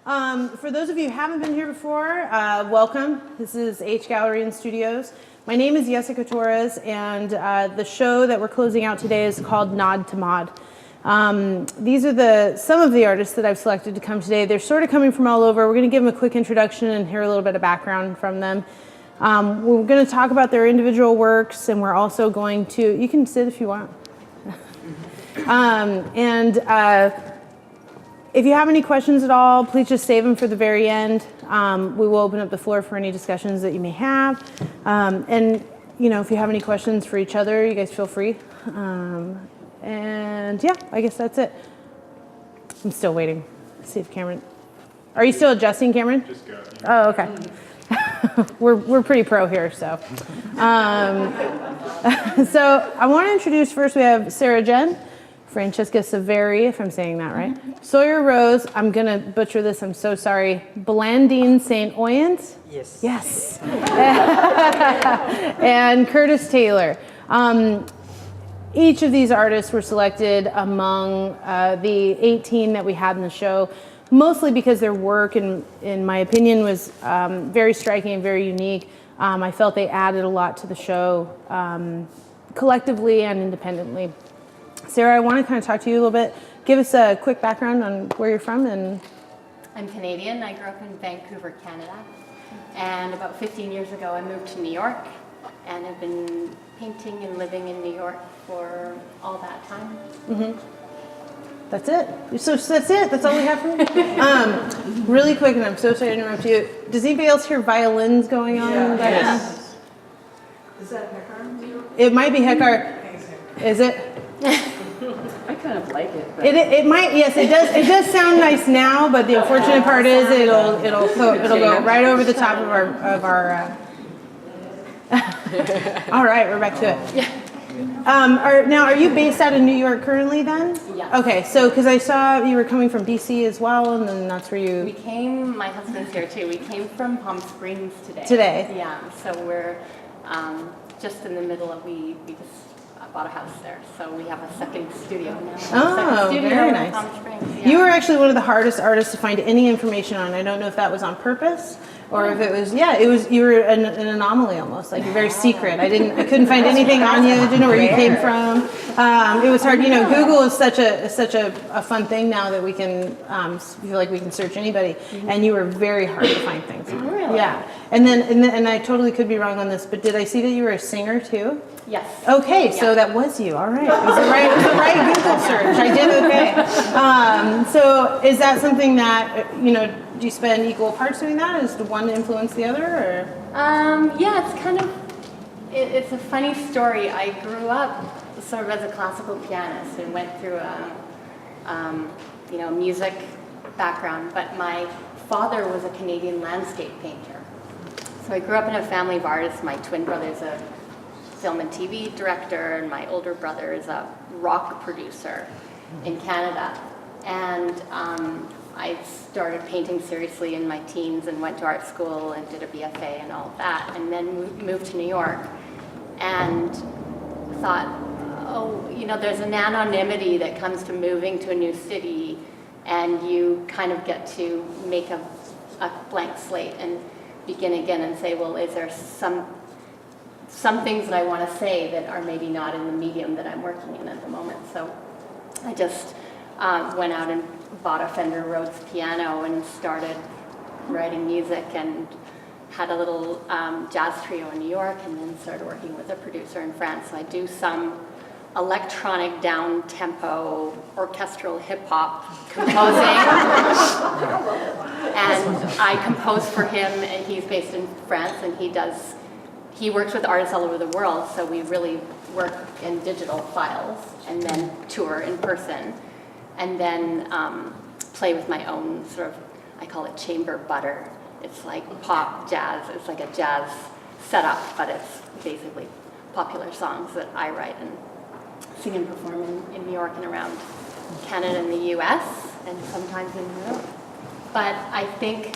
For those of you who haven't been here before, welcome. This is H Gallery and Studios. My name is Yessica Torres, and the show that we're closing out today is called Nod to Mod. These are some of the artists that I've selected to come today. They're sort of coming from all over. We're going to give them a quick introduction and hear a little bit of background from them. We're going to talk about their individual works, and we're also going to, you can sit if you want. If you have any questions at all, please just save them for the very end. We will open up the floor for any discussions that you may have. And if you have any questions for each other, you guys feel free. And yeah, I guess that's it. I'm still waiting. See if Cameron. Are you still adjusting, Cameron? Just go. Oh, okay. We're pretty pro here, so. So I want to introduce first. We have Sara Genn, Francesca Saveri, if I'm saying that right. Sawyer Rose. I'm gonna butcher this. I'm so sorry. Blandine Saint-Oyant. Yes. Yes. And Curtis Taylor. Each of these artists were selected among the 18 that we had in the show, mostly because their work, in my opinion, was very striking and very unique. I felt they added a lot to the show, collectively and independently. Sara, I want to kind of talk to you a little bit. Give us a quick background on where you're from. I'm Canadian. I grew up in Vancouver, Canada. And about 15 years ago, I moved to New York and have been painting and living in New York for all that time. Mm-hmm. That's it. So that's it. That's all we have for you. Really quick, and I'm so sorry to interrupt you. Does anybody else hear violins going on? Yeah. Yes. Is that Heckar? It might be Heckar. Is it? I kind of like it. It might. Yes, it does. It does sound nice now, but the unfortunate part is it'll go right over the top of our. All right, we're back to it. Yeah. Now, are you based out of New York currently then? Yeah. Okay, so because I saw you were coming from DC as well, and then that's where you... My husband's here too. We came from Palm Springs today. Today? Yeah, so we're just in the middle of, we just bought a house there. So we have a second studio now. Oh, very nice. Palm Springs, yeah. You were actually one of the hardest artists to find any information on. I don't know if that was on purpose. Or if it was, you were an anomaly almost, like you're very secret. I couldn't find anything on you. I didn't know where you came from. It was hard. Google is such a fun thing now that we can feel like we can search anybody. Mm-hmm. And you were very hard to find things on. Really? Yeah. And I totally could be wrong on this, but did I see that you were a singer too? Yes. Okay, so that was you. All right. It was the right Google search. I did okay. So is that something that do you spend equal parts doing that? Does one influence the other, or? Yeah, it's kind of, it's a funny story. I grew up sort of as a classical pianist and went through a music background, but my father was a Canadian landscape painter. So I grew up in a family of artists. My twin brother's a film and TV director, and my older brother is a rock producer in Canada. And I started painting seriously in my teens and went to art school and did a BFA and all of that, and then moved to New York and thought, there's an anonymity that comes to moving to a new city, and you kind of get to make a blank slate and begin again and say, well, is there some things that I want to say that are maybe not in the medium that I'm working in at the moment. So I just went out and bought a Fender Rhodes piano and started writing music, and had a little jazz trio in New York, and then started working with a producer in France. So I do some electronic down-tempo orchestral hip-hop composing. And I compose for him, and he's based in France, and he works with artists all over the world, so we really work in digital files and then tour in person. And then play with my own sort of, I call it chamber butter. It's like pop jazz. It's like a jazz setup, but it's basically popular songs that I write and sing and perform in New York and around Canada and the US, and sometimes in Europe. But I think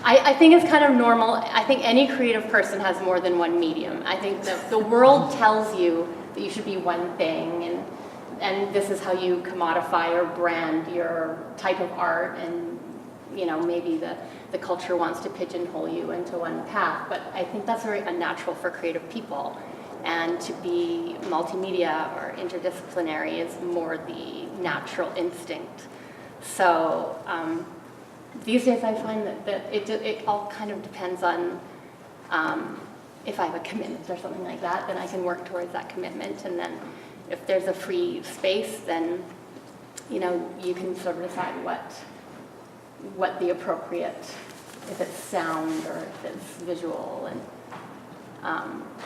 it's kind of normal. I think any creative person has more than one medium. I think the world tells you that you should be one thing, and this is how you commodify or brand your type of art, and maybe the culture wants to pigeonhole you into one path, but I think that's very unnatural for creative people. And to be multimedia or interdisciplinary is more the natural instinct. So these days I find that it all kind of depends on if I have a commitment or something like that, then I can work towards that commitment. And then if there's a free space, then you can sort of decide what the appropriate, if it's sound or if it's visual, and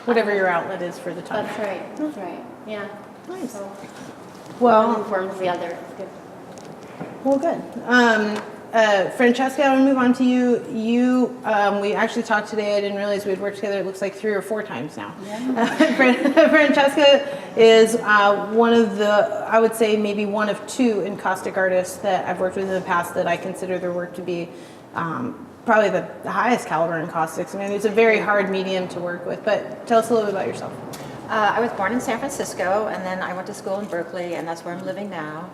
Whatever your outlet is for the time. That's right. That's right. Yeah. Nice. So Well, one informs the other. It's good. Well, good. Francesca, I want to move on to you. We actually talked today. I didn't realize we'd worked together. It looks like 3 or 4 times now. Yeah. Francesca is one of the, I would say, maybe one of 2 encaustic artists that I've worked with in the past that I consider their work to be probably the highest caliber encaustics. I mean, it's a very hard medium to work with. But tell us a little bit about yourself. I was born in San Francisco, and then I went to school in Berkeley, and that's where I'm living now.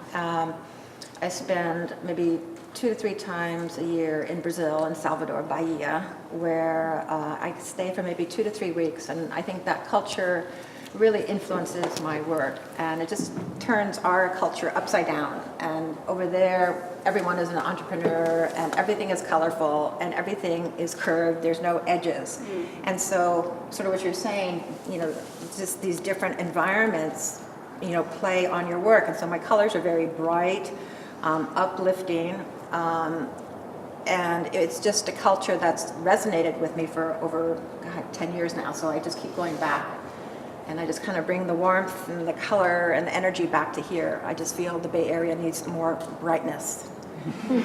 I spend maybe 2 to 3 times a year in Brazil, in Salvador, Bahia, where I stay for maybe 2 to 3 weeks, and I think that culture really influences my work, and it just turns our culture upside down. And over there, everyone is an entrepreneur, and everything is colorful, and everything is curved. There's no edges. And so, sort of what you're saying, just these different environments, play on your work. And so my colors are very bright, uplifting, and it's just a culture that's resonated with me for over 10 years now. So I just keep going back. And I just kind of bring the warmth and the color and the energy back to here. I just feel the Bay Area needs more brightness. So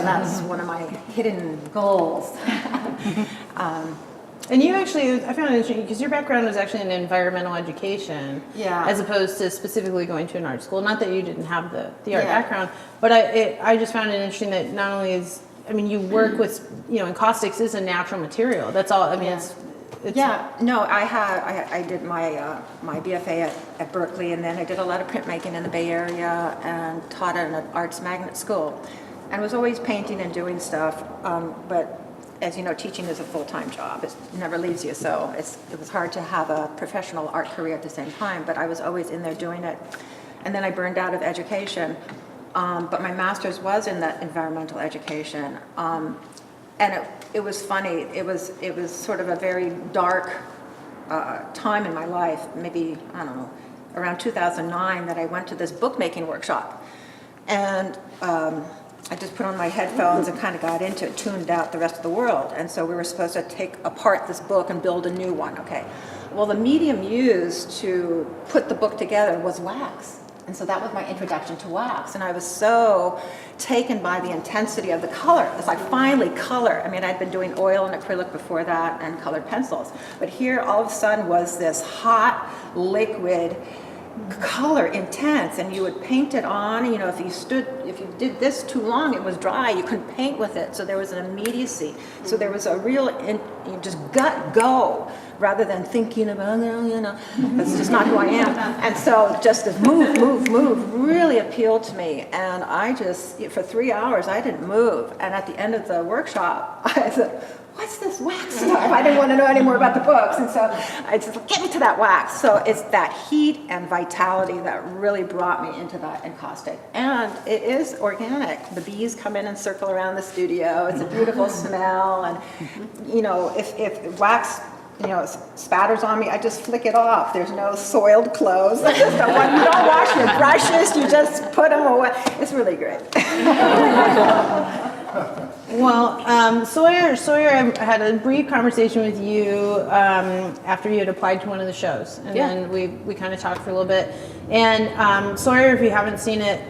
that's one of my hidden goals. And you actually, I found it interesting because your background was actually in environmental education, as opposed to specifically going to an art school. Not that you didn't have the art background, but I just found it interesting that not only is, you work with, encaustics is a natural material. That's all. I did my BFA at Berkeley, and then I did a lot of printmaking in the Bay Area and taught at an arts magnet school, and was always painting and doing stuff. But as you know, teaching is a full-time job. It never leaves you, so it was hard to have a professional art career at the same time. But I was always in there doing it, and then I burned out of education. But my master's was in that environmental education. And it was funny. It was sort of a very dark time in my life. Maybe, I don't know, around 2009, that I went to this bookmaking workshop, and I just put on my headphones and kind of got into it, tuned out the rest of the world. And so we were supposed to take apart this book and build a new one. Okay. Well, the medium used to put the book together was wax. And so that was my introduction to wax. And I was so taken by the intensity of the color. It's like finally color. I'd been doing oil and acrylic before that and colored pencils. But here all of a sudden was this hot, liquid color, intense, and you would paint it on. If you did this too long, it was dry. You couldn't paint with it. So there was an immediacy. So there was a real, just gut go, rather than thinking about, that's just not who I am. And so just this move really appealed to me. And I just, for 3 hours, I didn't move. And at the end of the workshop, I said, what's this wax stuff? I didn't want to know any more about the books. And so I just, get me to that wax. So it's that heat and vitality that really brought me into that encaustic. And it is organic. The bees come in and circle around the studio. It's a beautiful smell. And, if wax, spatters on me, I just flick it off. There's no soiled clothes. You don't wash your brushes. You just put them away. It's really great. Well, Sawyer, I had a brief conversation with you after you had applied to one of the shows, and then we kind of talked for a little bit. And Sawyer, if you haven't seen it,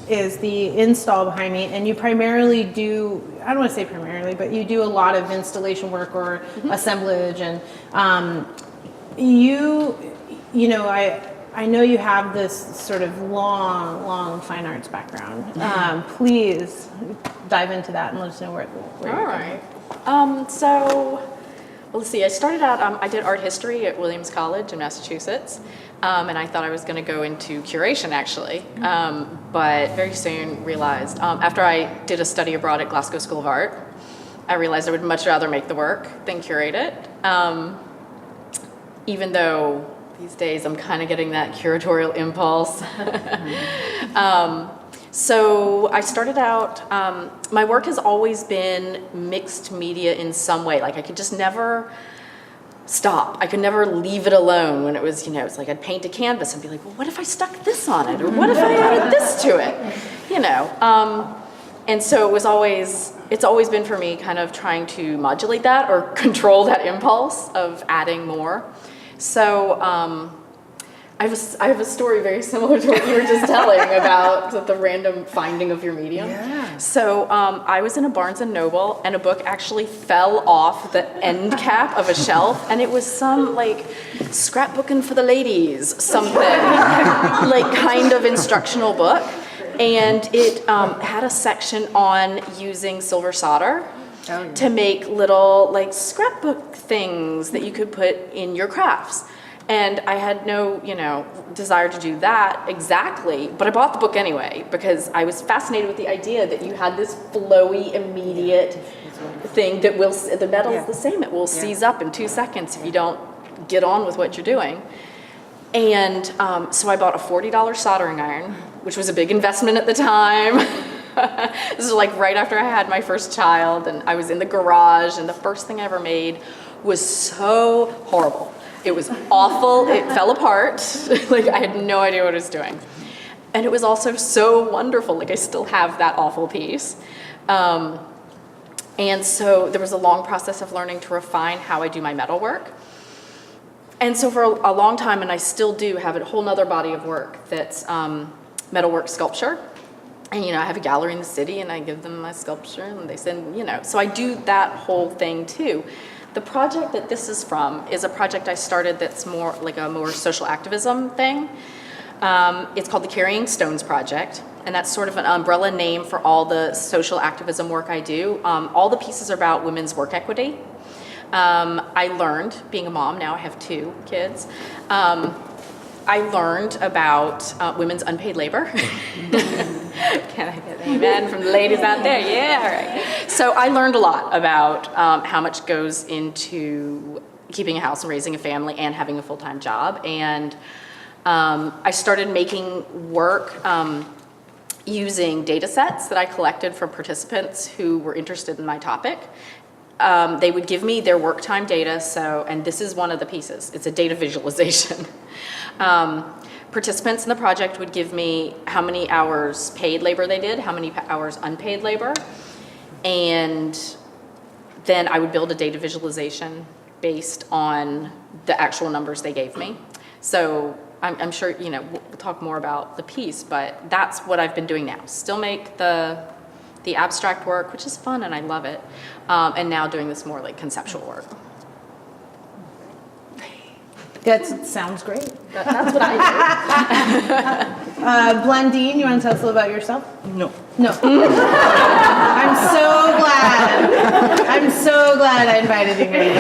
is the install behind me, and you primarily do, I don't want to say primarily, but you do a lot of installation work or assemblage, and I know you have this sort of long fine arts background. Please dive into that and let us know where All right. So Well, let's see, I started out, I did art history at Williams College in Massachusetts, and I thought I was going to go into curation, actually, but very soon realized, after I did a study abroad at Glasgow School of Art, I realized I would much rather make the work than curate it, even though these days I'm kind of getting that curatorial impulse. So I started out, my work has always been mixed media in some way. Like I could just never stop. I could never leave it alone when it was, it's like I'd paint a canvas and be like, well, what if I stuck this on it? Or what if I added this to it? And so it's always been for me kind of trying to modulate that or control that impulse of adding more. So, I have a story very similar to what you were just telling about the random finding of your medium. Yeah. So I was in a Barnes & Noble, and a book actually fell off the end cap of a shelf, and it was some, scrapbooking for the ladies, something, kind of instructional book. And it had a section on using silver solder to make little, scrapbook things that you could put in your crafts. And I had no, desire to do that exactly, but I bought the book anyway because I was fascinated with the idea that you had this flowy, immediate thing that the metal's the same. It will seize up in 2 seconds if you don't get on with what you're doing. And so I bought a $40 soldering iron, which was a big investment at the time. This is right after I had my first child, and I was in the garage, and the first thing I ever made was so horrible. It was awful. It fell apart. I had no idea what I was doing. And it was also so wonderful. I still have that awful piece. And so there was a long process of learning to refine how I do my metal work. And so for a long time, and I still do have a whole nother body of work that's metalwork sculpture. And, I have a gallery in the city, and I give them my sculpture, and they send, so I do that whole thing too. The project that this is from is a project I started that's more a more social activism thing. It's called the Carrying Stones Project, and that's sort of an umbrella name for all the social activism work I do. All the pieces are about women's work equity. I learned, being a mom, now I have 2 kids, I learned about women's unpaid labor. Can I get an amen from the ladies out there? Yeah, all right. So I learned a lot about how much goes into keeping a house and raising a family and having a full-time job. And I started making work using data sets that I collected from participants who were interested in my topic. They would give me their work time data, and this is one of the pieces. It's a data visualization. Participants in the project would give me how many hours paid labor they did, how many hours unpaid labor, and then I would build a data visualization based on the actual numbers they gave me. So I'm sure, we'll talk more about the piece, but that's what I've been doing now. Still make the abstract work, which is fun and I love it, and now doing this more conceptual work. That sounds great. That's what I do. Blandine, you want to tell us a little about yourself? No. No. I'm so glad I invited you here.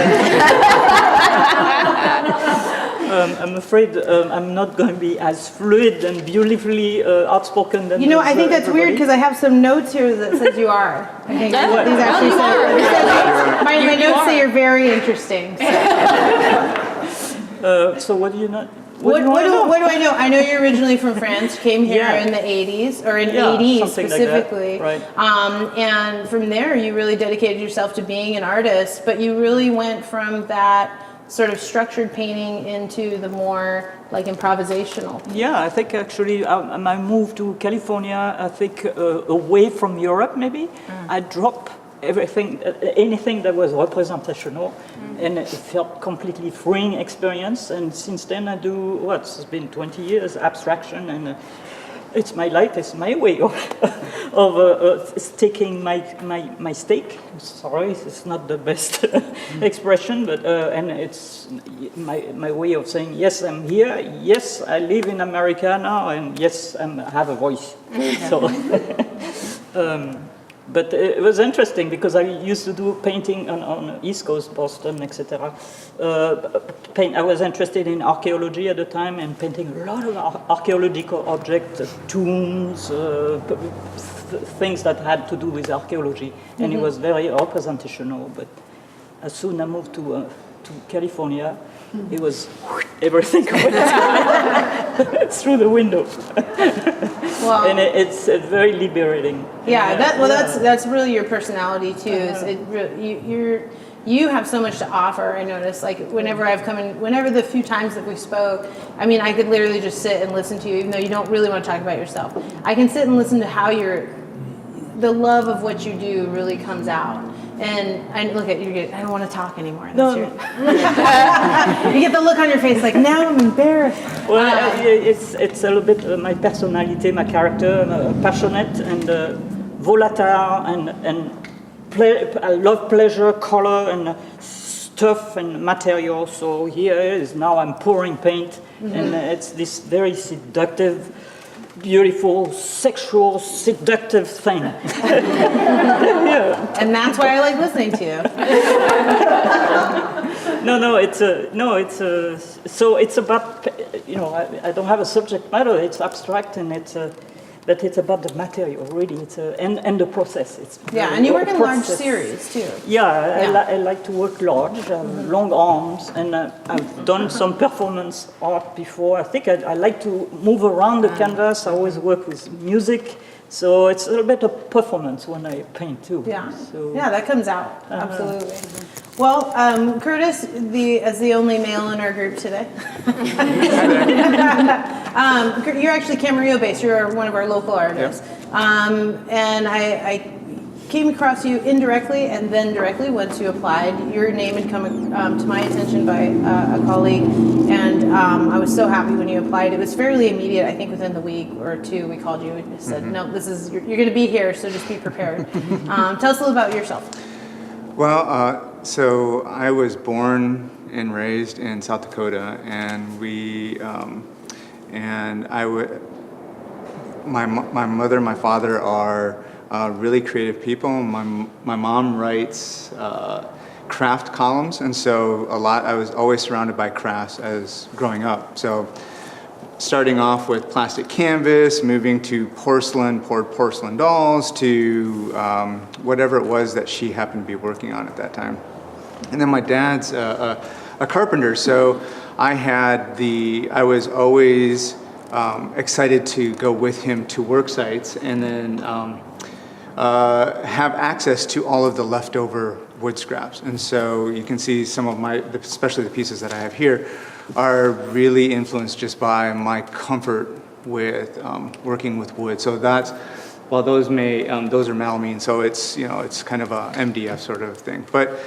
I'm afraid I'm not going to be as fluid and beautifully outspoken than I think that's weird because I have some notes here that says you are. I think these actually say my notes say you're very interesting. So what do you know? What do I know? I know you're originally from France, came here in the 80s, or in 80s specifically. Like that. Right. And from there, you really dedicated yourself to being an artist, but you really went from that sort of structured painting into the more improvisational. Yeah, I think actually I moved to California, I think away from Europe maybe. I dropped everything, anything that was representational, and it felt completely freeing experience. And since then I do, it's been 20 years, abstraction, and it's my life, it's my way of staking my stake. Sorry, it's not the best expression, but and it's my way of saying, yes, I'm here, yes, I live in America now, and yes, I have a voice. So But it was interesting because I used to do painting on East Coast, Boston, etc. I was interested in archaeology at the time and painting a lot of archaeological objects, tombs, things that had to do with archaeology. And it was very representational. But as soon as I moved to California, it was everything went through the window. Well, And it's very liberating. yeah, that's really your personality too. Is you have so much to offer. I notice, like whenever the few times that we spoke, I mean, I could literally just sit and listen to you, even though you don't really want to talk about yourself. I can sit and listen to how the love of what you do really comes out. And look at you, I don't want to talk anymore. You get the look on your face like, now I'm embarrassed. Well, it's a little bit my personality, my character. I'm passionate and volatile, and I love pleasure, color, and stuff and material. So here is now I'm pouring paint, and it's this very seductive, beautiful, sexual, seductive thing. Yeah. And that's why I like listening to you. So it's about, I don't have a subject matter. It's abstract, and but it's about the material, really. And the process. And you work in large series too. Yeah, I like to work large, long arms, and I've done some performance art before. I think I like to move around the canvas. I always work with music, so it's a little bit of performance when I paint too. Yeah, so, that comes out, absolutely. Well, Curtis, as the only male in our group today, you're actually Camarillo based. You're one of our local artists. Yep. And I came across you indirectly and then directly once you applied. Your name had come to my attention by a colleague, and I was so happy when you applied. It was fairly immediate. I think within the week or two, we called you and said, "No, you're going to be here, so just be prepared." Tell us a little about yourself. Well, so I was born and raised in South Dakota, and my mother and my father are really creative people. My mom writes craft columns, and so I was always surrounded by crafts as growing up. So starting off with plastic canvas, moving to poured porcelain dolls, to whatever it was that she happened to be working on at that time. And then my dad's a carpenter, so I was always excited to go with him to work sites and then have access to all of the leftover wood scraps. And so you can see some of especially the pieces that I have here, are really influenced just by my comfort with working with wood. So while those are melamine, so it's kind of a MDF sort of thing. But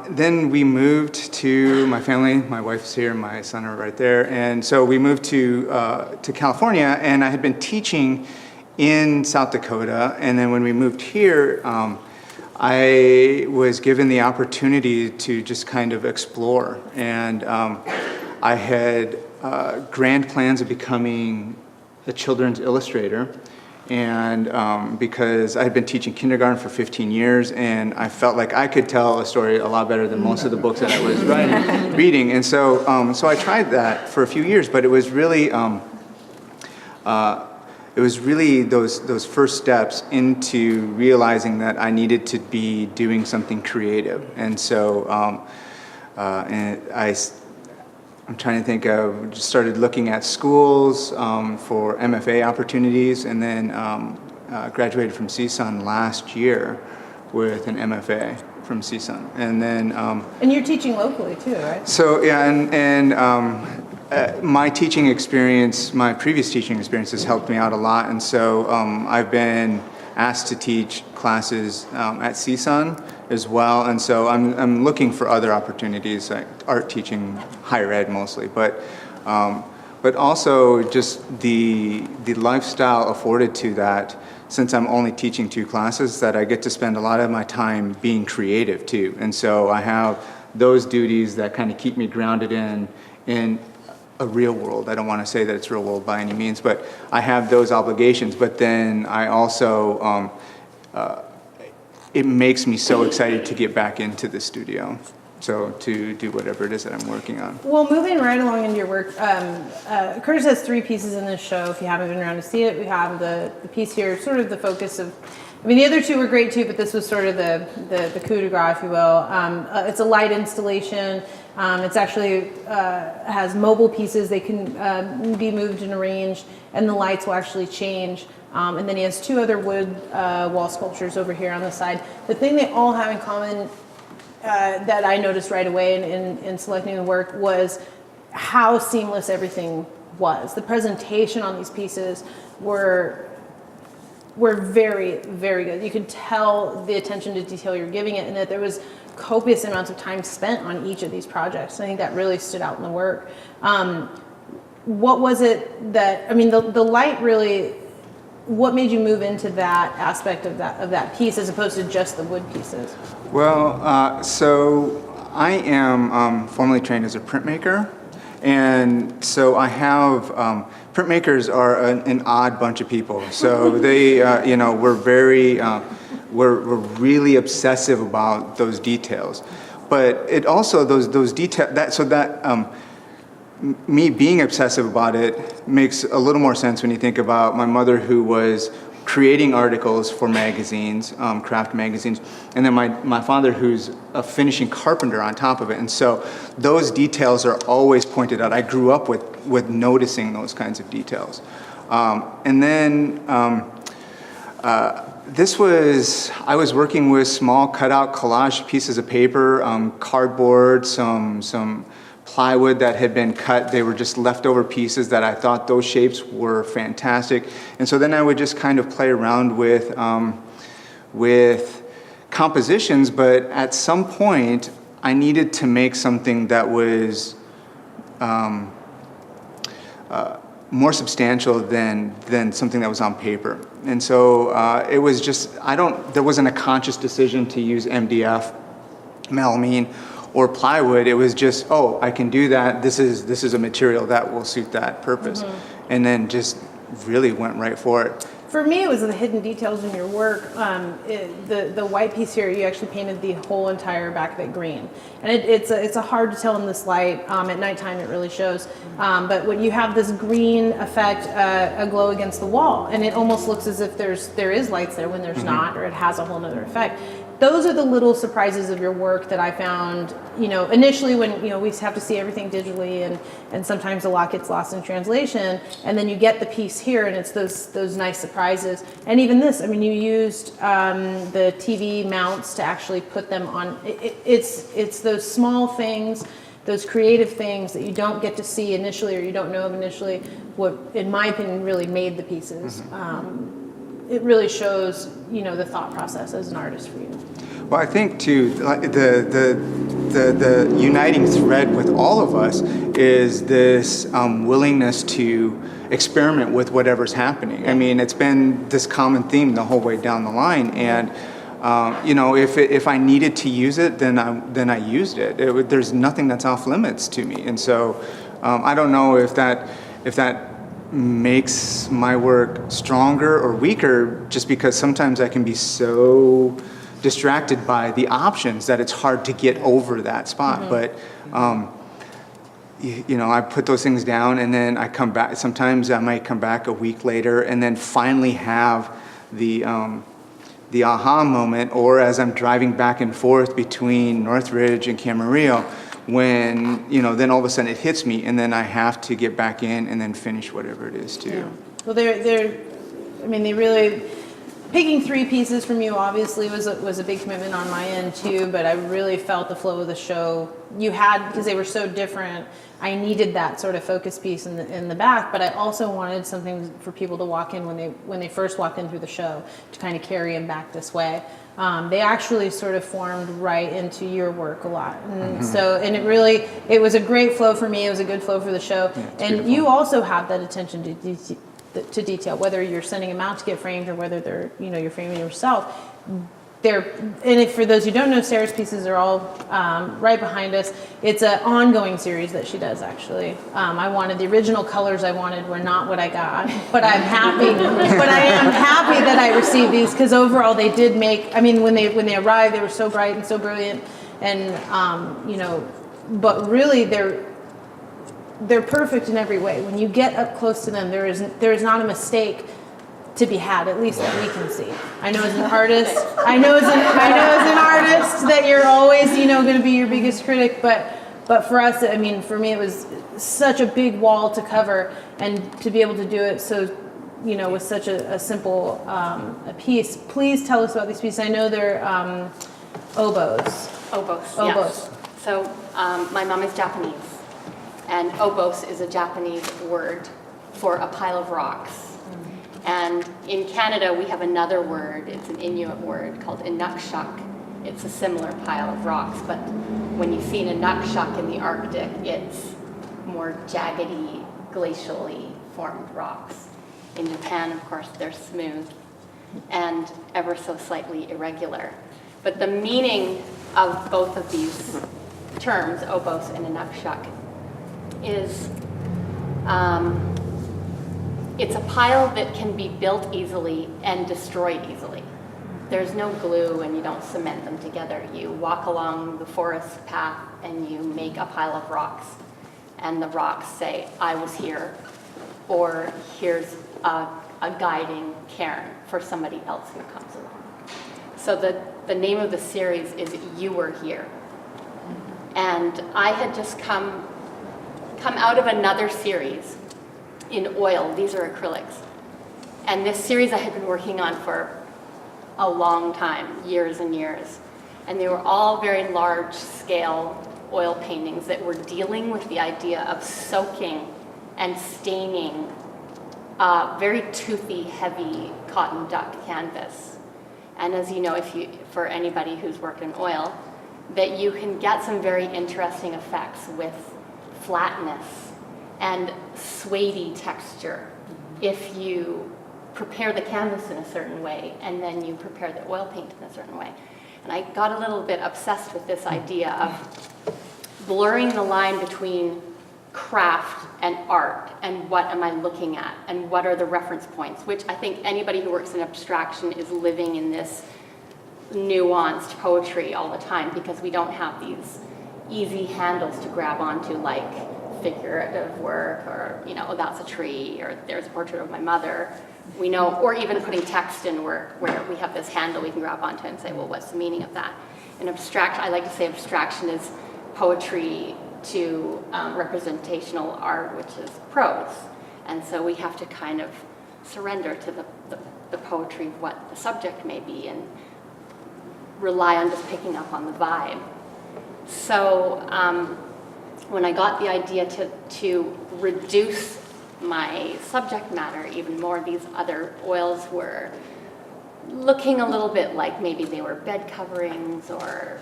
then we moved to my family. My wife's here, my son are right there, and so we moved to California. And I had been teaching in South Dakota, and then when we moved here, I was given the opportunity to just kind of explore, and I had grand plans of becoming a children's illustrator. And because I had been teaching kindergarten for 15 years, and I felt like I could tell a story a lot better than most of the books that I was reading. And so I tried that for a few years, but it was really those first steps into realizing that I needed to be doing something creative. And so I'm trying to think of, just started looking at schools for MFA opportunities, and then graduated from CSUN last year with an MFA from CSUN. And then... and you're teaching locally too, right? So, yeah, and my teaching experience, my previous teaching experience has helped me out a lot, and so I've been asked to teach classes at CSUN as well, and so I'm looking for other opportunities, like art teaching, higher ed mostly, but also just the lifestyle afforded to that, since I'm only teaching 2 classes, that I get to spend a lot of my time being creative too, and so I have those duties that kind of keep me grounded in a real world. I don't want to say that it's real world by any means, but I have those obligations. But then I also it makes me so excited to get back into the studio. So to do whatever it is that I'm working on. Well, moving right along into your work, Curtis has 3 pieces in this show. If you haven't been around to see it, we have the piece here, sort of the focus of, I mean, the other 2 were great too, but this was sort of the coup de grace, if you will. It's a light installation. It's actually has mobile pieces. They can be moved and arranged, and the lights will actually change. And then he has 2 other wood wall sculptures over here on the side. The thing they all have in common that I noticed right away in selecting the work was how seamless everything was. The presentation on these pieces were very, very good. You could tell the attention to detail you're giving it, and that there was copious amounts of time spent on each of these projects. I think that really stood out in the work. What was it that, I mean, the light really, what made you move into that aspect of that piece as opposed to just the wood pieces? Well, so I am formally trained as a printmaker, and so I have printmakers are an odd bunch of people. So they, we're very, we're really obsessive about those details. But it also those details me being obsessive about it makes a little more sense when you think about my mother, who was creating articles for magazines, craft magazines, and then my father, who's a finishing carpenter on top of it. And so those details are always pointed out. I grew up with noticing those kinds of details. And then I was working with small cutout collage pieces of paper, cardboard, some plywood that had been cut. They were just leftover pieces that I thought those shapes were fantastic. And so then I would just kind of play around with compositions, but at some point I needed to make something that was more substantial than something that was on paper. And so it was just, there wasn't a conscious decision to use MDF, melamine, or plywood. It was just, oh, I can do that. This is a material that will suit that purpose. Mm-hmm. And then just really went right for it. For me, it was the hidden details in your work. The white piece here, you actually painted the whole entire back of it green. And it's a hard to tell in this light. At nighttime, it really shows. But when you have this green effect, a glow against the wall, and it almost looks as if there is lights there when there's mm-hmm. not, or it has a whole nother effect. Those are the little surprises of your work that I found, initially when, we have to see everything digitally and sometimes a lot gets lost in translation, and then you get the piece here and it's those nice surprises. And even this, I mean, you used the TV mounts to actually put them on. It's those small things, those creative things that you don't get to see initially or you don't know of initially, what, in my opinion, really made the pieces. Mm-hmm. It really shows, the thought process as an artist for you. Well, I think too, the uniting thread with all of us is this willingness to experiment with whatever's happening. I mean, it's been this common theme the whole way down the line, and if I needed to use it, then I used it. There's nothing that's off limits to me, and so I don't know if that makes my work stronger or weaker, just because sometimes I can be so distracted by the options that it's hard to get over that spot. Mm-hmm. But I put those things down and then I come back. Sometimes I might come back a week later and then finally have the aha moment, or as I'm driving back and forth between Northridge and Camarillo, when then all of a sudden it hits me, and then I have to get back in and then finish whatever it is too. Yeah. Well, they really, picking 3 pieces from you obviously was a big commitment on my end too. But I really felt the flow of the show you had, because they were so different. I needed that sort of focus piece in the back, but I also wanted something for people to walk in when they first walked in through the show, to kind of carry them back this way. They actually sort of formed right into your work a lot. And mm-hmm. so, and it was a great flow for me. It was a good flow for the show. Yeah, and beautiful. You also have that attention to detail, whether you're sending them out to get framed or whether they're, you're framing yourself. And for those who don't know, Sarah's pieces are all right behind us. It's an ongoing series that she does, actually. The original colors I wanted were not what I got, but I'm happy. But I am happy happy that I received these because overall they did make. I mean, when they arrived, they were so bright and so brilliant, and you know, but really they're perfect in every way. When you get up close to them, there is not a mistake to be had, at least that we can see. I know as an artist, I know as an artist that you're always, you know, going to be your biggest critic, but for us, I mean, for me, it was such a big wall to cover, and to be able to do it so, you know, with such a simple a piece. Please tell us about these pieces. I know they're oboes. Oboes. Oboes. Yes. So my mom is Japanese, and obos is a Japanese word for a pile of rocks. And in Canada, we have another word. It's an Inuit word called inukshuk. It's a similar pile of rocks, but when you see an inukshuk in the Arctic, it's more jaggedy, glacially formed rocks. In Japan, of course, they're smooth and ever so slightly irregular. But the meaning of both of these terms, obos and inukshuk, is it's a pile that can be built easily and destroyed easily. There's no glue and you don't cement them together. You walk along the forest path and you make a pile of rocks, and the rocks say, I was here, or here's a guiding cairn for somebody else who comes along. So the name of the series is You Were Here. And I had just come out of another series in oil. These are acrylics. And this series I had been working on for a long time, years and years. And they were all very large scale oil paintings that were dealing with the idea of soaking and staining very toothy, heavy cotton duck canvas. And as you know, for anybody who's worked in oil, that you can get some very interesting effects with flatness and suede texture if you prepare the canvas in a certain way and then you prepare the oil paint in a certain way. And I got a little bit obsessed with this idea of blurring the line between craft and art, and what am I looking at, and what are the reference points, which I think anybody who works in abstraction is living in this nuanced poetry all the time, because we don't have these easy handles to grab onto, like figurative work, or, you know, oh, that's a tree, or there's a portrait of my mother. We know, or even putting text in work where we have this handle we can grab onto and say, well, what's the meaning of that? In abstraction, I like to say abstraction is poetry to representational art, which is prose. And so we have to kind of surrender to the poetry of what the subject may be and rely on just picking up on the vibe. So when I got the idea to reduce my subject matter even more, these other oils were looking a little bit like maybe they were bed coverings or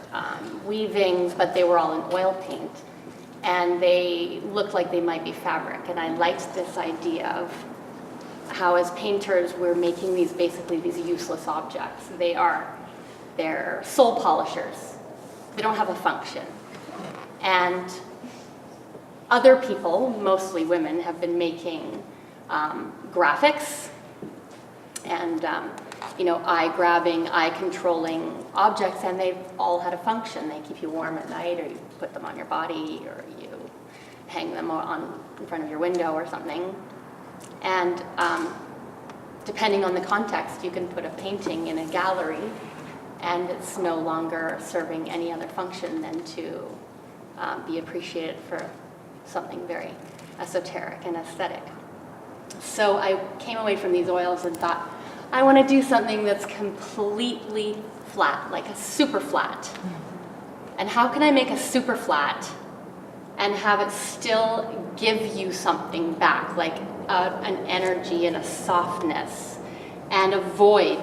weavings, but they were all in oil paint. And they looked like they might be fabric. And I liked this idea of how, as painters, we're making these basically these useless objects. They're soul polishers. They don't have a function. And other people, mostly women, have been making graphics and eye-grabbing, eye-controlling objects, and they've all had a function. They keep you warm at night, or you put them on your body, or you hang them in front of your window or something. And depending on the context, you can put a painting in a gallery, and it's no longer serving any other function than to be appreciated for something very esoteric and aesthetic. So I came away from these oils and thought, I want to do something that's completely flat, like a super flat. And how can I make a super flat and have it still give you something back, like an energy and a softness and a void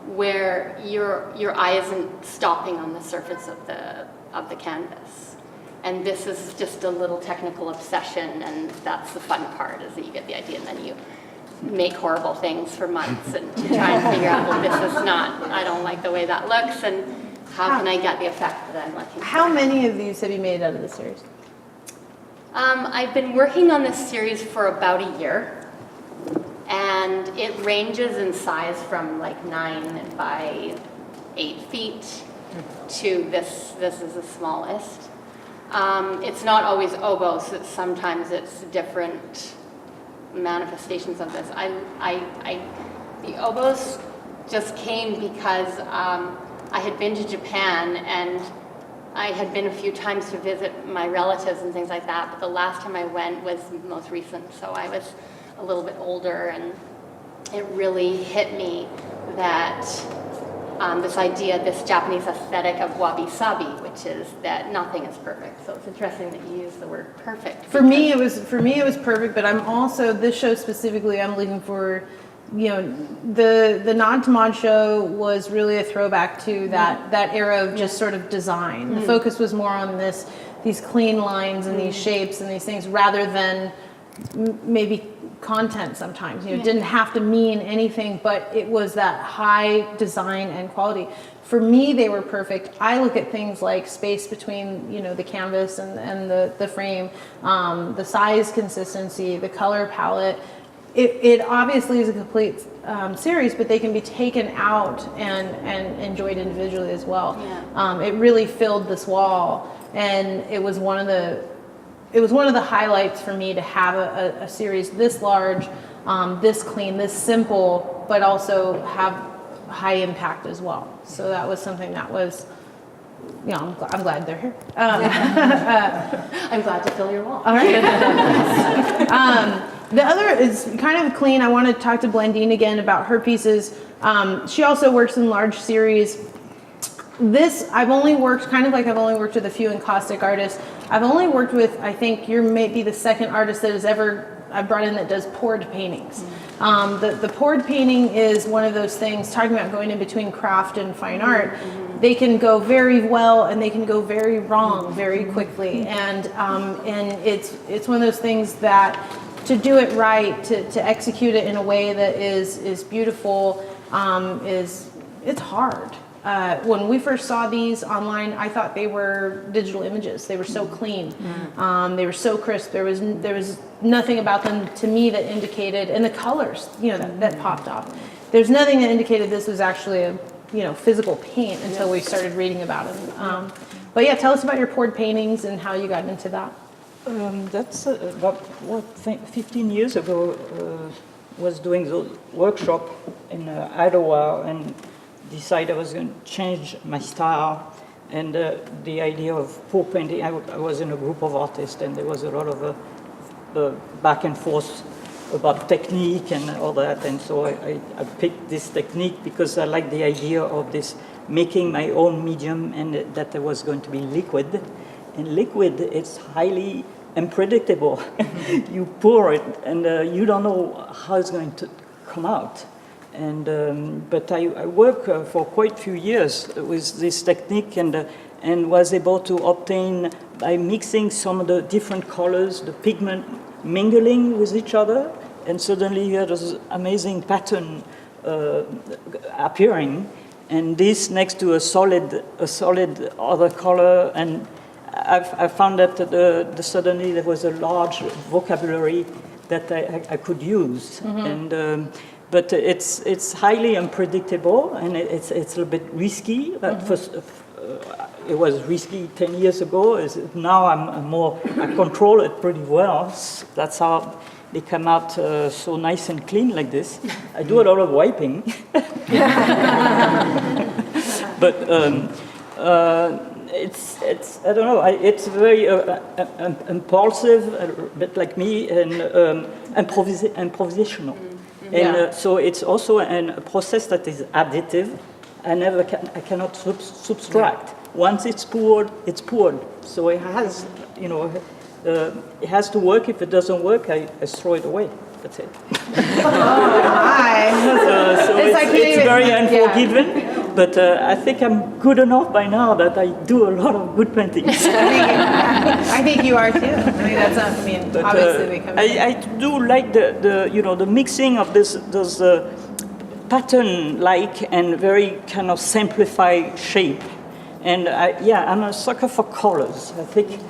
where your eye isn't stopping on the surface of the canvas. And this is just a little technical obsession, and that's the fun part, is that you get the idea and then you make horrible things for months and to try and figure out, well, this is not, I don't like the way that looks, and how can I get the effect that I'm looking for? How many of these have you made out of this series? I've been working on this series for about a year, And it ranges in size from like 9 by 8 feet to this is the smallest. It's not always oboes, sometimes it's different manifestations of this. The oboes just came because I had been to Japan and I had been a few times to visit my relatives and things like that, but the last time I went was most recent, so I was a little bit older, and it really hit me that this idea, this Japanese aesthetic of wabi-sabi, which is that nothing is perfect. So it's interesting that you use the word perfect. For me, it was perfect, but I'm also, this show specifically, I'm looking for, the Nod to Mod show was really a throwback to that era of just sort of design. The focus was more on these clean lines and these shapes and these things rather than maybe content sometimes. It didn't have to mean anything, but it was that high design and quality. For me, they were perfect. I look at things like space between, the canvas and the frame, the size consistency, the color palette. It obviously is a complete series, but they can be taken out and enjoyed individually as well. Yeah. It really filled this wall, and it was one of the highlights for me to have a series this large, this clean, this simple, but also have high impact as well. So that was something that was, I'm glad they're here. I'm glad to fill your wall. All right. The other is kind of clean. I want to talk to Blandine again about her pieces. She also works in large series. This, I've only worked with a few encaustic artists. I've only worked with, I think you're maybe the second artist that I've brought in that does poured paintings. The poured painting is one of those things, talking about going in between craft and fine art. They can go very well and they can go very wrong very quickly. And it's one of those things that to do it right, to execute it in a way that is beautiful, it's hard. When we first saw these online, I thought they were digital images. They were so clean. They were so crisp. There was nothing about them to me that indicated, and the colors, that popped off. There's nothing that indicated this was actually a, physical paint until we started reading about them. But yeah, tell us about your poured paintings and how you got into that. That's about 15 years ago. Was doing the workshop in Iowa and decided I was going to change my style, and the idea of pour painting. I was in a group of artists, and there was a lot of back and forth about technique and all that, and so I picked this technique because I like the idea of this making my own medium, and that there was going to be liquid. And liquid, it's highly unpredictable. You pour it, and you don't know how it's going to come out. And but I worked for quite a few years with this technique, and was able to obtain, by mixing some of the different colors, the pigment mingling with each other, and suddenly you had this amazing pattern appearing. And this next to a solid other color, and I found that suddenly there was a large vocabulary that I could use. And but it's highly unpredictable, and it's a little bit risky. First, it was risky 10 years ago. Now I control it pretty well. That's how they come out so nice and clean like this. I do a lot of wiping. But it's I don't know. It's very impulsive, a bit like me, and improvisational. And so it's also a process that is additive. I cannot subtract. Once it's poured, it's poured. So it has, it has to work. If it doesn't work, I throw it away. That's it. So it's very unforgiving. But I think I'm good enough by now that I do a lot of good paintings. I think you are too. I mean, that's but, obviously they come. I do like the mixing of those pattern-like and very kind of simplified shape. And I'm a sucker for colors. I think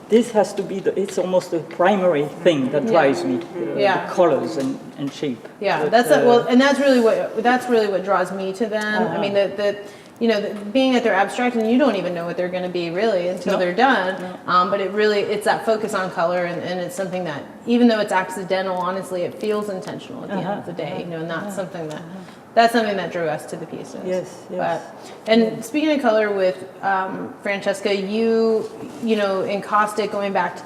this has to be it's almost the primary thing that drives me. The colors, and and cheap. Yeah, But, that's and that's really what draws me to them. I mean, being that they're abstract and you don't even know what they're going to be really until they're done. But it's that focus on color, and it's something that even though it's accidental, honestly, it feels intentional at the end of the day. And that's something that drew us to the pieces. Yes. And speaking of color with Francesca, you in Caustic, going back to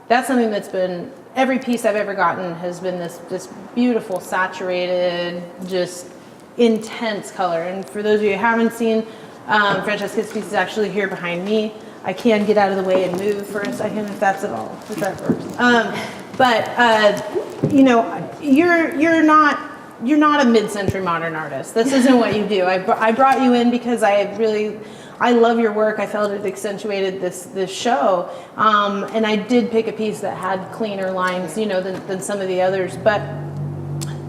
that's something that's been, every piece I've ever gotten has been this beautiful, saturated, just intense color. And for those of you who haven't seen, Francesca's piece is actually here behind me. I can get out of the way and move for a second if that works. You're not a mid-century modern artist. This isn't what you do. I brought you in because I love your work. I felt it accentuated this show, and I did pick a piece that had cleaner lines, than some of the others. But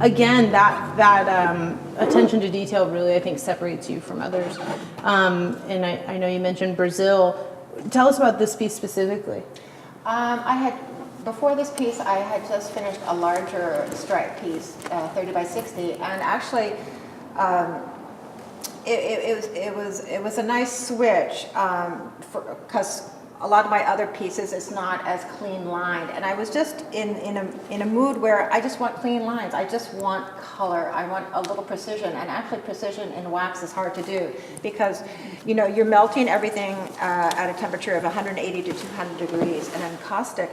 again, that attention to detail really, I think, separates you from others. And I know you mentioned Brazil. Tell us about this piece specifically. Before this piece, I had just finished a larger stripe piece, 30 by 60, and actually, it was a nice switch because a lot of my other pieces is not as clean lined, and I was just in a mood where I just want clean lines. I just want color. I want a little precision, and actually precision in wax is hard to do because you're melting everything at a temperature of 180 to 200 degrees, and then caustic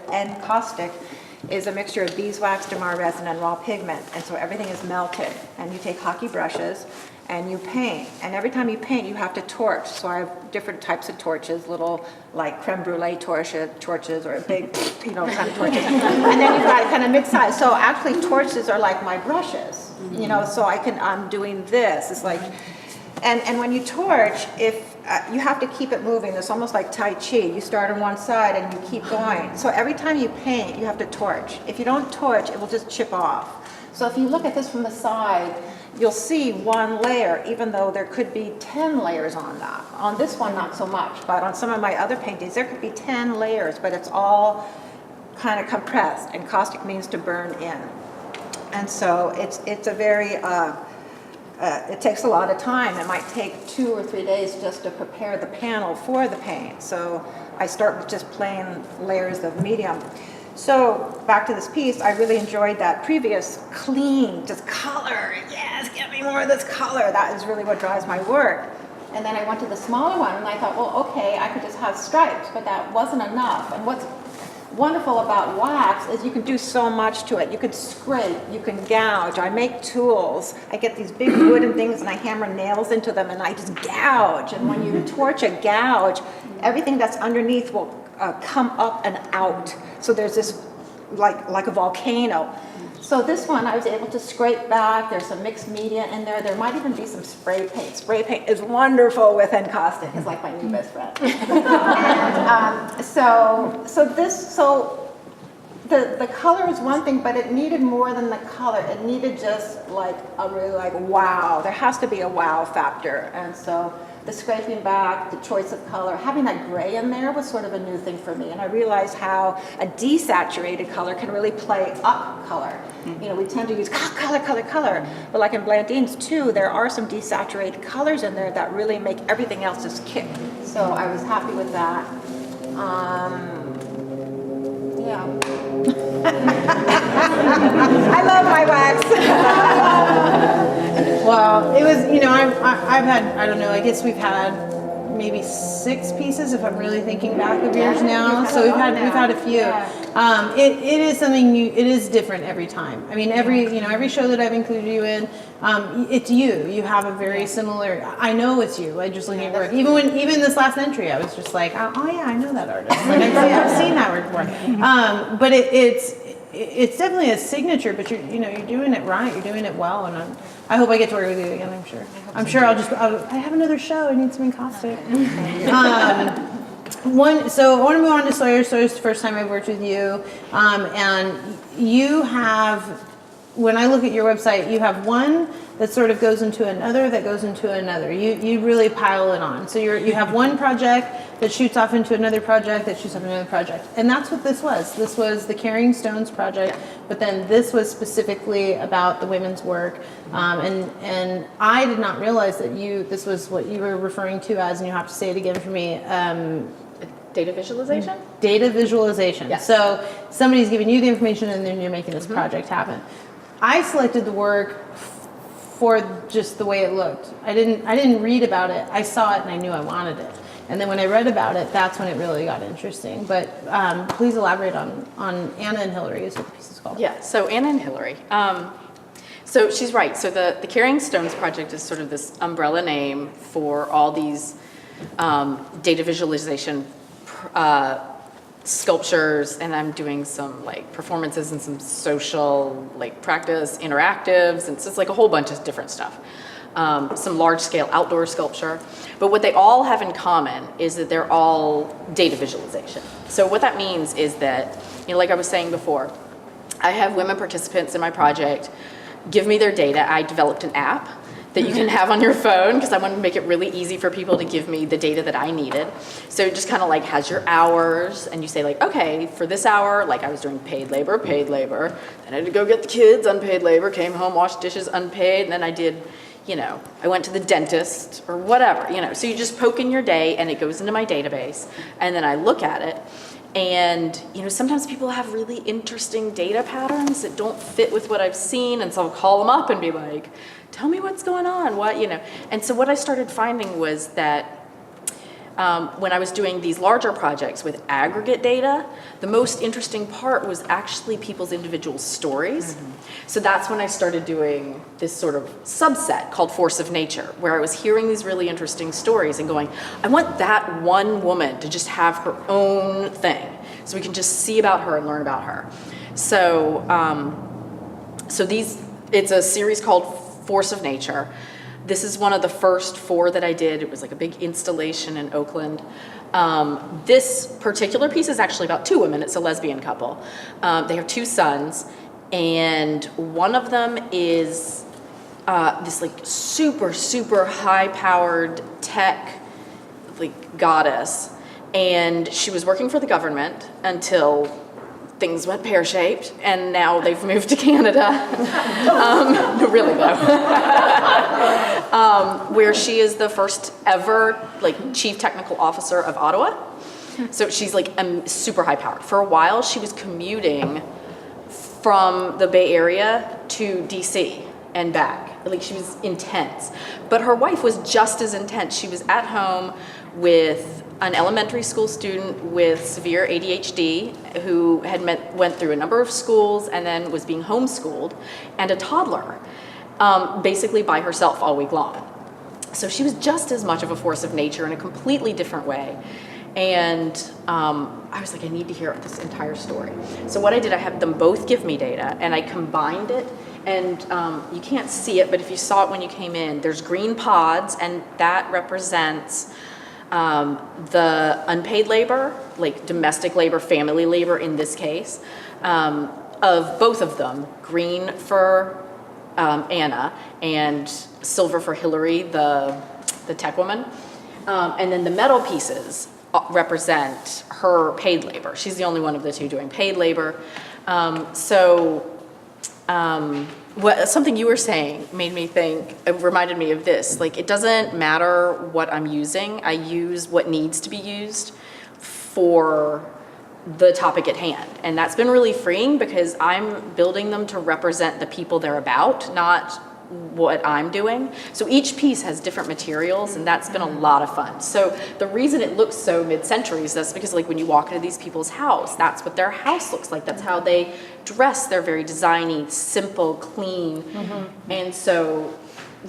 is a mixture of beeswax, damar resin, and raw pigment, and so everything is melted. And you take hockey brushes and you paint, and every time you paint you have to torch. So I have different types of torches, little like creme brulee torches or big kind of torches, and then you've got kind of mixed size. So actually torches are like my brushes, so I'm doing this. It's like, and when you torch, if you have to keep it moving. It's almost like Tai Chi. You start on one side and you keep going. So every time you paint, you have to torch. If you don't torch, it will just chip off. So if you look at this from the side, you'll see one layer, even though there could be 10 layers on that. On this one, not so much, but on some of my other paintings, there could be 10 layers, but it's all kind of compressed, and caustic means to burn in. And so it's a very, it takes a lot of time. It might take 2 or 3 days just to prepare the panel for the paint. So I start with just plain layers of medium. So back to this piece, I really enjoyed that previous clean, just color. Yes, give me more of this color. That is really what drives my work. And then I went to the smaller one and I thought, well, okay, I could just have stripes, but that wasn't enough. And what's wonderful about wax is you can do so much to it. You can scrape, you can gouge. I make tools. I get these big wooden things and I hammer nails into them and I just gouge. And when you torch a gouge, everything that's underneath will come up and out. So there's this like a volcano. So this one I was able to scrape back. There's some mixed media in there. There might even be some spray paint. Spray paint is wonderful with encaustic. It's like my new best friend. And the color is one thing, but it needed more than the color. It needed just like a really wow. There has to be a wow factor. And so the scraping back, the choice of color, having that gray in there was sort of a new thing for me. And I realized how a desaturated color can really play up color. We tend to use color. But like in Blandine's too, there are some desaturated colors in there that really make everything else just kick. So I was happy with that. Yeah. I love my wax. Well, it was, I've had, I don't know, I guess we've had maybe 6 pieces if I'm really thinking back of yours now. So we've had a few. Yeah. It is something it is different every time. I mean, every show that I've included you in, it's you. You have a very similar, I know it's you. I just looking at work. Even this last entry, I was just like, oh yeah, I know that artist. Like, I've seen that work before. But it's definitely a signature, but you're doing it right. You're doing it well, and I hope I get to work with you again. I'm sure. I have another show. I need some encaustic. So I want to move on to Sawyer. Sawyer's the first time I've worked with you, and you have when I look at your website, you have one that sort of goes into another that goes into another. You really pile it on. So you have one project that shoots off into another project that shoots off into another project. And that's what this was. This was the Carrying Stones project, but then this was specifically about the women's work. And I did not realize that this was what you were referring to as, and you have to say it again for me, Data visualization? data visualization. Yes. So somebody's giving you the information and then you're making this project happen. I selected the work for just the way it looked. I didn't read about it. I saw it and I knew I wanted it. And then when I read about it, that's when it really got interesting. But please elaborate on Anna and Hillary is what the piece is called. Yeah, so Anna and Hillary. So she's right. So the Carrying Stones project is sort of this umbrella name for all these data visualization sculptures, and I'm doing some like performances and some social like practice interactives, and so it's like a whole bunch of different stuff. Some large scale outdoor sculpture. But what they all have in common is that they're all data visualization. So what that means is that, like I was saying before, I have women participants in my project give me their data. I developed an app that you can have on your phone because I wanted to make it really easy for people to give me the data that I needed. So it just kind of like has your hours, and you say like, okay, for this hour, like I was doing paid labor, then I had to go get the kids, unpaid labor, came home, washed dishes, unpaid, and then I did, I went to the dentist or whatever, So you just poke in your day and it goes into my database, and then I look at it. And, sometimes people have really interesting data patterns that don't fit with what I've seen. And so I'll call them up and be like, tell me what's going on, And so what I started finding was that when I was doing these larger projects with aggregate data, the most interesting part was actually people's individual stories. Mm-hmm. So that's when I started doing this sort of subset called Force of Nature, where I was hearing these really interesting stories and going, I want that one woman to just have her own thing, so we can just see about her and learn about her. So, it's a series called Force of Nature. This is one of the first 4 that I did. It was like a big installation in Oakland. This particular piece is actually about 2 women. It's a lesbian couple. They have 2 sons, and one of them is this like super, super high-powered tech like goddess. And she was working for the government until things went pear-shaped, and now they've moved to Canada. No, really though. Where she is the first ever like chief technical officer of Ottawa. So she's like super high powered. For a while, she was commuting from the Bay Area to DC and back. Like she was intense. But her wife was just as intense. She was at home with an elementary school student with severe ADHD who had went through a number of schools and then was being homeschooled, and a toddler, basically by herself all week long. So she was just as much of a force of nature in a completely different way. And I was like, I need to hear this entire story. So what I did, I had them both give me data, and I combined it. And you can't see it, but if you saw it when you came in, there's green pods, and that represents the unpaid labor, like domestic labor, family labor in this case, of both of them, green for Anna and silver for Hillary, the tech woman. And then the metal pieces represent her paid labor. She's the only one of the 2 doing paid labor. Something you were saying made me think, it reminded me of this, like it doesn't matter what I'm using, I use what needs to be used for the topic at hand. And that's been really freeing because I'm building them to represent the people they're about, not what I'm doing. So each piece has different materials, and that's been a lot of fun. So the reason it looks so mid-century is that's because like when you walk into these people's house, that's what their house looks like. That's how they dress. They're very designy, simple, clean. Mm-hmm. And so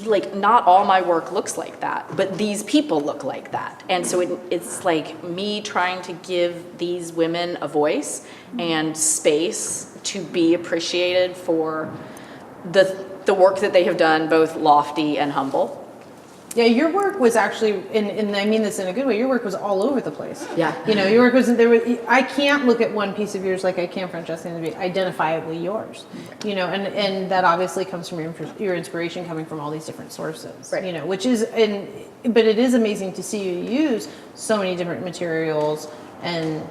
like not all my work looks like that, but these people look like that. And so it's like me trying to give these women a voice and space to be appreciated for the work that they have done, both lofty and humble. Yeah, your work was actually, and I mean this in a good way, your work was all over the place. Yeah. You know, your work wasn't there. I can't look at one piece of yours like I can, Francesca, and be identifiably yours. You know, and that obviously comes from your inspiration coming from all these different sources. Right. You know, which is, but it is amazing to see you use so many different materials and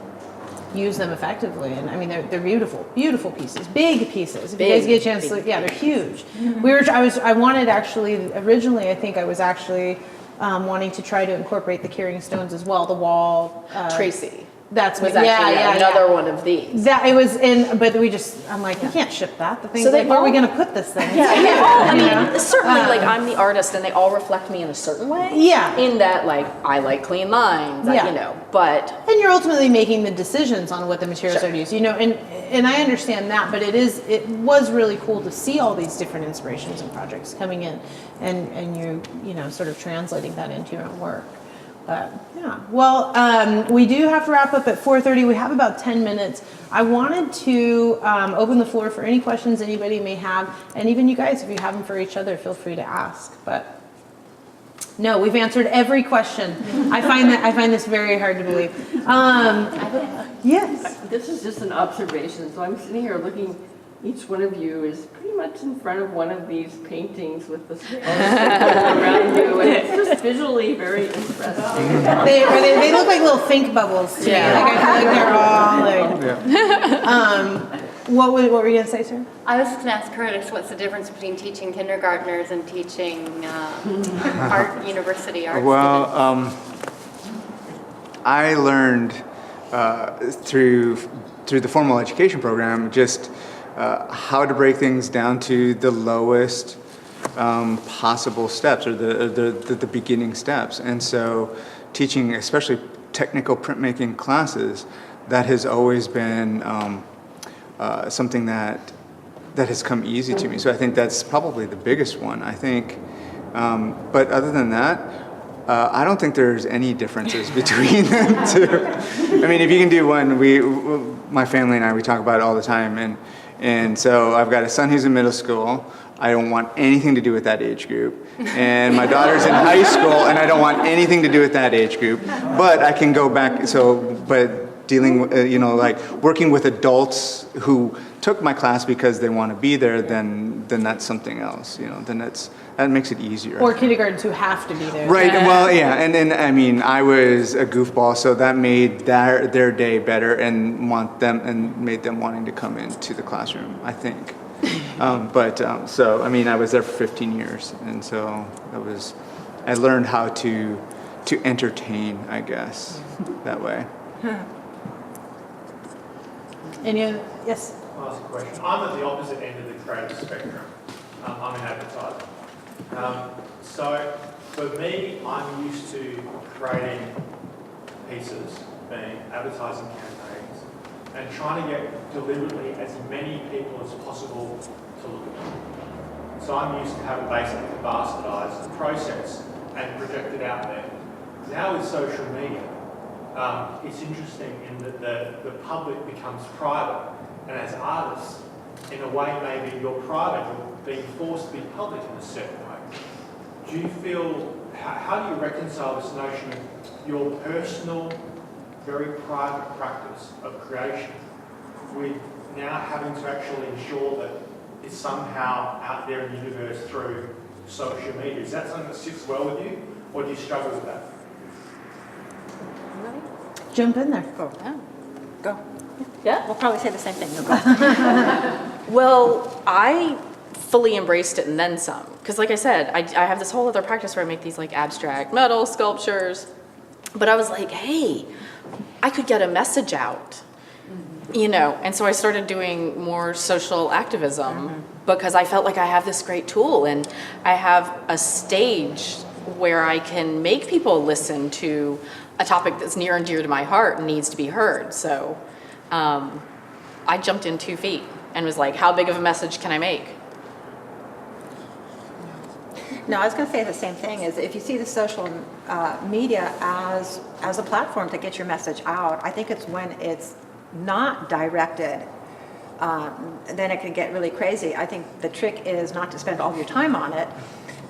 use them effectively. And I mean, they're beautiful, beautiful pieces, big pieces. If you guys get a chance to, yeah, they're huge. I wanted actually, originally, I think I was actually wanting to try to incorporate the carrying stones as well, the wall. Tracy. That's Was me. actually another one of these. That it was in, but I'm like, you can't ship that. The thing's So they like, where are we all- going to put this thing? Yeah, they all, I mean, You know? certainly, like, I'm the artist, and they all reflect me in a certain way. Yeah. In that, like, I like clean lines, Yeah. you know, but And you're ultimately making the decisions on what the materials Sure. are used, you know, and I understand that, but it was really cool to see all these different inspirations and projects coming in, and you know, sort of translating that into your own work. But yeah, well, we do have to wrap up at 4:30. We have about 10 minutes. I wanted to open the floor for any questions anybody may have, and even you guys, if you have them for each other, feel free to ask. But no, we've answered every question. I find this very hard to believe. Yes. This is just an observation, so I'm sitting here looking, each one of you is pretty much in front of one of these paintings with the stars around you, and it's just visually very interesting. They look like little think bubbles to me. Like I feel like they're all like. What were you gonna say, sir? I was just going to ask Curtis, what's the difference between teaching kindergartners and teaching art university art students? Well, I learned through the formal education program just how to break things down to the lowest possible steps, or the beginning steps. And so teaching, especially technical printmaking classes, that has always been something that has come easy to me. So I think that's probably the biggest one, I think. But other than that, I don't think there's any differences between them two. I mean, if you can do one, my family and I, we talk about it all the time. And so I've got a son who's in middle school. I don't want anything to do with that age group. And my daughter's in high school, and I don't want anything to do with that age group. But I can go back, but dealing, like working with adults who took my class because they want to be there, then that's something else, then that makes it easier. Or kindergartens who have to be there. Right, well, yeah, and then, I mean, I was a goofball, so that made their day better and made them wanting to come into the classroom, I think. So, I mean, I was there for 15 years, and so I learned how to entertain, I guess, that way. Yes? I'll ask a question. I'm at the opposite end of the creative spectrum. I'm an advertiser. So for me, I'm used to creating pieces, being advertising campaigns, and trying to get deliberately as many people as possible to look at them. So I'm used to having basically bastardized the process and project it out there. Now with social media, it's interesting in that the public becomes private, and as artists, in a way maybe you're private, you're being forced to be public in a certain way. Do you feel, how do you reconcile this notion of your personal, very private practice of creation with now having to actually ensure that it's somehow out there in the universe through social media? Is that something that sits well with you, or do you struggle with that? Jump in there. Go. yeah. We'll probably say the same thing. You'll go. Well, I fully embraced it and then some. Because like I said, I have this whole other practice where I make these like abstract metal sculptures. But I was like, hey, I could get a message out, and so I started doing more social activism because I felt like I have this great tool and I have a stage where I can make people listen to a topic that's near and dear to my heart and needs to be heard. So I jumped in 2 feet and was like, how big of a message can I make? No, I was going to say the same thing, is if you see the social media as a platform to get your message out, I think it's when it's not directed, then it can get really crazy. I think the trick is not to spend all your time on it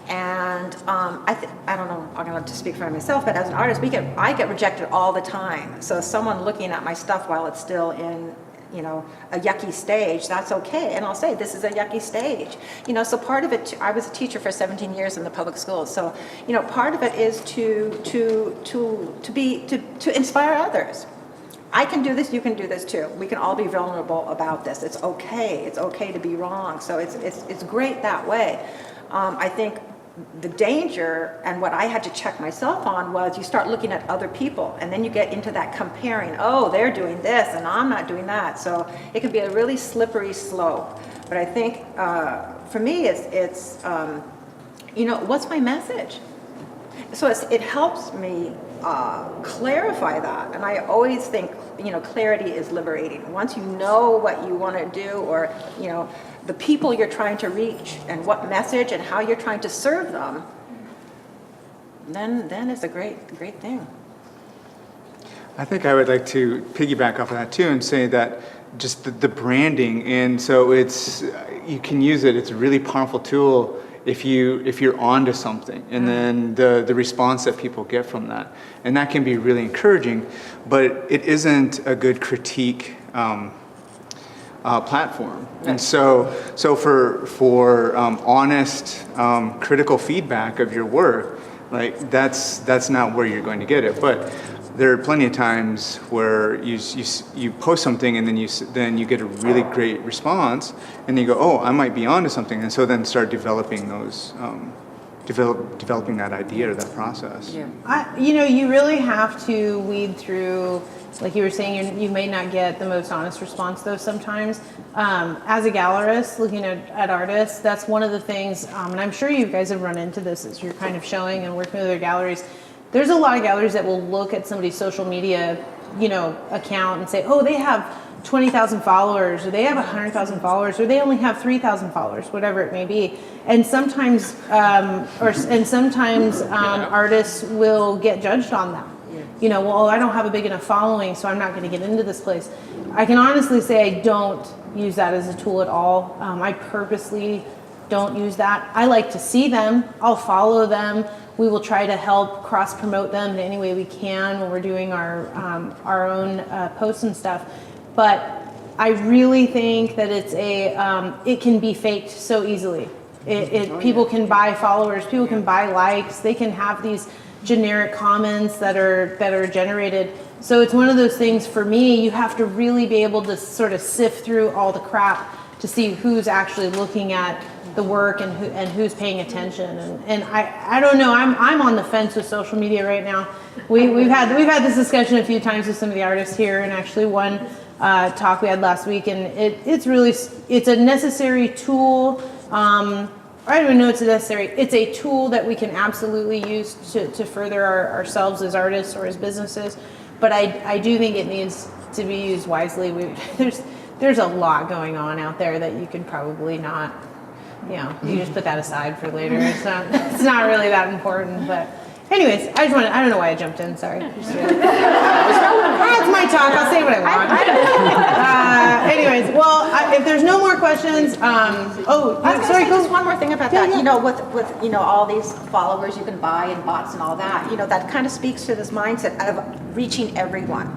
And I don't know, I'm going to speak for myself, but as an artist, I get rejected all the time. So someone looking at my stuff while it's still in, you know, a yucky stage, that's okay. And I'll say, this is a yucky stage. You know, so part of it, I was a teacher for 17 years in the public schools. So, you know, part of it is to inspire others. I can do this, you can do this too. We can all be vulnerable about this. It's okay to be wrong. So it's great that way. I think the danger and what I had to check myself on was you start looking at other people and then you get into that comparing. Oh, they're doing this and I'm not doing that. So it can be a really slippery slope. But I think for me, it's you know, what's my message? So it helps me clarify that. And I always think, you know, clarity is liberating. Once you know what you want to do, or, you know, the people you're trying to reach and what message and how you're trying to serve them, then it's a great thing. I think I would like to piggyback off of that too and say that just the branding, and so you can use it. It's a really powerful tool if you're onto something, and then the response that people get from that, and that can be really encouraging, but it isn't a good critique platform. And so for honest critical feedback of your work, like that's not where you're going to get it. But there are plenty of times where you post something and then you get a really great response, and you go, oh, I might be onto something, and so then start developing those, developing that idea or that process. Yeah. You know, you really have to weed through. Like you were saying, you may not get the most honest response though sometimes. As a gallerist, looking at artists, that's one of the things, and I'm sure you guys have run into this as you're kind of showing and working with other galleries. There's a lot of galleries that will look at somebody's social media, you know, account and say, oh, they have 20,000 followers, or they have 100,000 followers, or they only have 3,000 followers, whatever it may be. And sometimes, artists will get judged on that. You know, well, I don't have a big enough following, so I'm not going to get into this place. I can honestly say I don't use that as a tool at all. I purposely don't use that. I like to see them. I'll follow them. We will try to help cross-promote them in any way we can when we're doing our own posts and stuff. But I really think that it can be faked so easily. People can buy followers. People can buy likes. They can have these generic comments that are generated. So it's one of those things for me, you have to really be able to sort of sift through all the crap to see who's actually looking at the work and who's paying attention. And I don't know, I'm on the fence with social media right now. We've had this discussion a few times with some of the artists here, and actually one talk we had last week, and it's a necessary tool. I don't even know it's necessary. It's a tool that we can absolutely use to further ourselves as artists or as businesses. But I do think it needs to be used wisely. There's a lot going on out there that you could probably not, you know, you just put that aside for later. It's not really that important. But anyways, I don't know why I jumped in. Sorry. That's my talk. I'll say what I want. Anyways, well, if there's no more questions, sorry. Just one more thing about that. Yeah. You know, with you know all these followers you can buy and bots and all that. You know, that kind of speaks to this mindset of reaching everyone.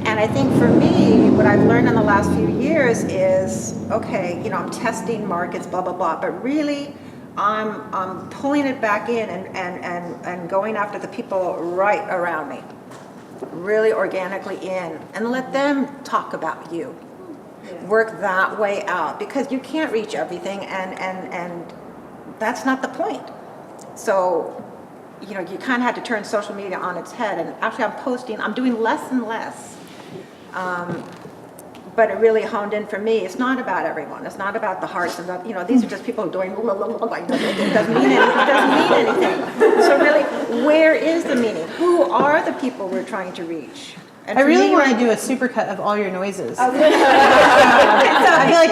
And I think for me, what I've learned in the last few years is, okay, you know, I'm testing markets, blah blah blah, but really, I'm pulling it back in and going after the people right around me, really organically in, and let them talk about you. Work that way out, because you can't reach everything, and that's not the point. So, you know, you kind of have to turn social media on its head. And actually, I'm doing less and less. But it really honed in for me. It's not about everyone. It's not about the hearts and the, you know, these are just people doing like it doesn't mean anything. So really, where is the meaning? Who are the people we're trying to reach? And I really want to do a supercut of all your noises. I feel like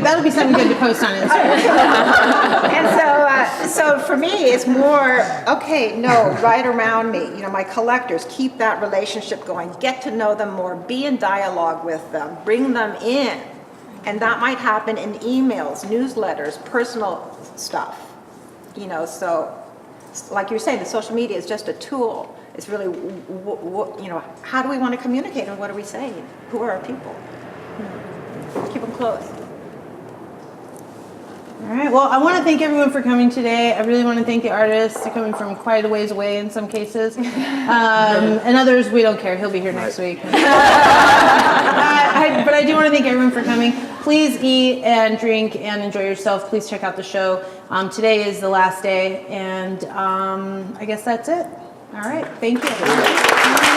that'll be something good to post on Instagram. And so for me, it's more, okay, no, right around me, you know, my collectors, keep that relationship going, get to know them more, be in dialogue with them, bring them in. And that might happen in emails, newsletters, personal stuff. you know, so like you're saying, the social media is just a tool. It's really, you know, how do we want to communicate and what are we saying? Who are our people? Keep them close. All right, well, I want to thank everyone for coming today. I really want to thank the artists. They're coming from quite a ways away in some cases. And others, we don't care. He'll be here next week. But I do want to thank everyone for coming. Please eat and drink and enjoy yourself. Please check out the show. Today is the last day, and I guess that's it. All right, thank you.